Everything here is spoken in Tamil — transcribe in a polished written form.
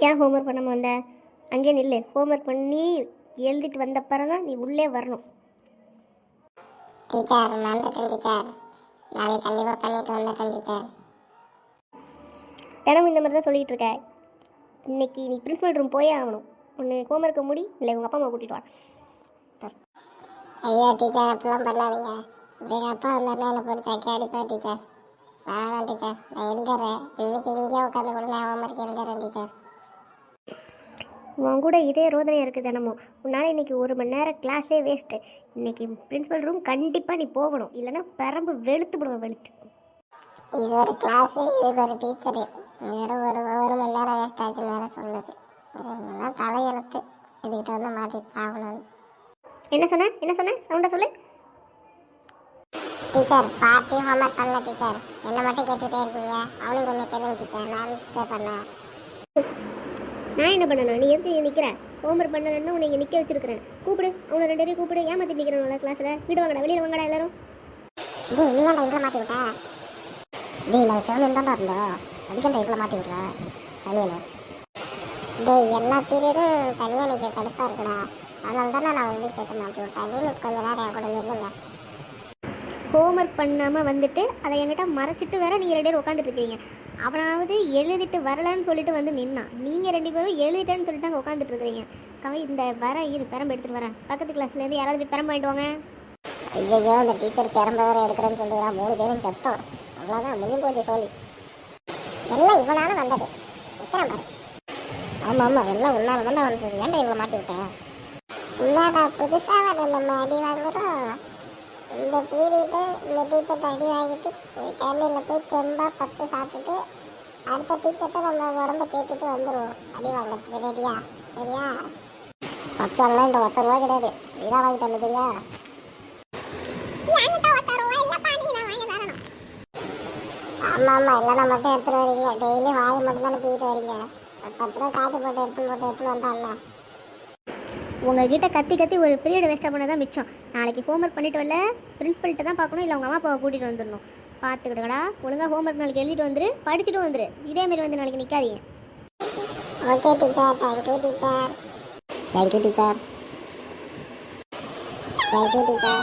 ஏன் ஹோம்ஒர்க் பண்ணாமல் வந்த? அங்கேயே நில்லு. ஹோம்ஒர்க் பண்ணி எழுதிட்டு வந்த பிறகு தான் நீ உள்ளே வரணும். டீச்சர் வந்துட்டேன் டீச்சர். நாளைக்கு கண்டிப்பாக பண்ணிட்டு வந்துட்டேன் டீச்சர். தினமும் இந்த மாதிரி தான் சொல்லிகிட்டு இருக்க. இன்னைக்கு நீ பிரின்ஸிபல் ரூம் போயே ஆகணும். ஒன்று ஹோம்ஒர்க்கை முடி, இல்லை உங்கள் அப்பா அம்மா கூட்டிகிட்டு வா. ஐயோ டீச்சர் அப்படிலாம் பண்ணாதீங்க. எங்கள் அப்பா வந்தாருன்னா என்னை போட்டு தக்கி அடிப்பா டீச்சர். வேணாம் டீச்சர், நான் எழுதுறேன். இன்னைக்கு இங்கேயே உட்காந்து கூட நான் ஹோம்ஒர்க் எழுதுறேன் டீச்சர். உன் கூட இதே ரோதனையாக இருக்குது தினமும். உன்னால் இன்னைக்கு 1 மணி நேரம் கிளாஸே வேஸ்ட்டு. இன்னைக்கு பிரின்ஸிபல் ரூம் கண்டிப்பாக நீ போகணும், இல்லைன்னா பெரம்பு வெளுத்து விடுவேன் வெளுத்து. இது ஒரு கிளாஸு, இது ஒரு டீச்சரு. வெறும் ஒரு மணி நேரம் வேஸ்ட் ஆச்சுன்னு வேறு சொல்லுது. இதெல்லாம் தலையெழுத்து. இதுக்கிட்ட வந்து மாட்டிட்டு சாகணும்னு. என்ன சொன்ன சவுண்டா சொல்லு. டீச்சர் பார்த்து ஹோம்ஒர்க் பண்ணல டீச்சர். என்னை மட்டும் கேட்டுகிட்டே இருக்கீங்க. அவனும் கொஞ்சம் கேளுங்க டீச்சர். நான் டீச்சர் பண்ணேன். நான் என்ன பண்ணணும்? நீ எதுக்கு இங்கே நிற்கிற? ஹோம்ஒர்க் பண்ணலன்னா உன்னை இங்கே நிற்க வச்சிருக்கிறேன். கூப்பிடு, அவனை 2 பேரையும் கூப்பிடு. ஏமாற்றி நிற்கிறவங்கள கிளாஸில். வீடு வாங்கடா, வெளியில் வாங்கடா எல்லாரும். டேய் நீ ஏன்டா இதில் மாட்டி விட்டேன்? டேய் நான் செவன் தான்டா இருந்தோம். அதுக்கேன்டா இதில் மாட்டி விட்றேன் சனியனை? டேய் எல்லா பீரியடும் தனியாக எனக்கு கடுப்பாக இருக்குடா. அதனால தானே நான் வந்து சேர்த்து மாட்டி விட்டேன். நீ கொஞ்சம் நேரம் என் கூட இல்லைங்க. ஹோம்ஒர்க் பண்ணாமல் வந்துட்டு அதை என்கிட்ட மறைச்சிட்டு வேற நீங்கள் 2 பேரும் உட்காந்துட்டு இருக்கீங்க. அவனாவது எழுதிட்டு வரலன்னு சொல்லிட்டு வந்து நின்னான். நீங்கள் 2 பேரும் எழுதிட்டேன்னு சொல்லிட்டு அங்கே உட்காந்துட்டு இருக்கிறீங்க. கவி இந்த பெரம்பு எடுத்துகிட்டு வரேன். பக்கத்து கிளாஸ்லேருந்து யாராவது போய் பெரம்பு வாங்கிட்டு வாங்க. ஐயோ இந்த டீச்சர் பெரம்பு வேறு எடுக்கிறேன்னு சொல்லிடுறா. 3 பேரும் செத்தோம். அவ்வளோதான் முடிஞ்சு போச்சு சொல்லி. எல்லாம் இவனால வந்தது. வைக்கிறேன் பாரு. ஆமாம் எல்லாம் உன்னால தானே வந்தது. ஏன்டா இவ்வளோ மாட்டி விட்டேன்? இல்லாடா புதுசாக வர நம்ம அடி வாங்குறோம். இந்த பீரியடு இந்த டீச்சர்கிட்ட அடி வாங்கிட்டு கேண்டீனில் போய் தெம்பா 10 சாப்பிட்டுட்டு அடுத்த டீச்சர்கிட்ட நம்ம உடம்ப தேத்திட்டு வந்துடுவோம். அடி வாங்கிறதுக்கு ரெடியா? சரியா? 10 இந்த 10 ரூபா கிடையாது. இதான் வாங்கிட்டு வந்து சரியா? ஆமாம் இல்லைன்னா மட்டும் எடுத்துகிட்டு வரீங்க. டெய்லி வாயை மட்டும் தானே தூக்கிட்டு வரீங்க. 10 ரூபா காசு போட்டு எடுத்து வந்தாண்ணா. உங்ககிட்ட கத்தி ஒரு பீரியட் வேஸ்ட்டாக பண்ண தான் மிச்சம். நாளைக்கு ஹோம்ஒர்க் பண்ணிட்டு வரல பிரின்ஸ்பல்கிட்ட தான் பார்க்கணும், இல்லை உங்கள் அம்மா அப்பாவை கூட்டிகிட்டு வந்துடணும். பார்த்துக்கிட்டடா. ஒழுங்காக ஹோம்ஒர்க் நாளைக்கு எழுதிட்டு வந்துரு, படிச்சுட்டு வந்துரு. இதேமாரி வந்து நாளைக்கு நிற்காதீங்க. Okay teacher. Thank you teacher. Thank you teacher. Thank you teacher.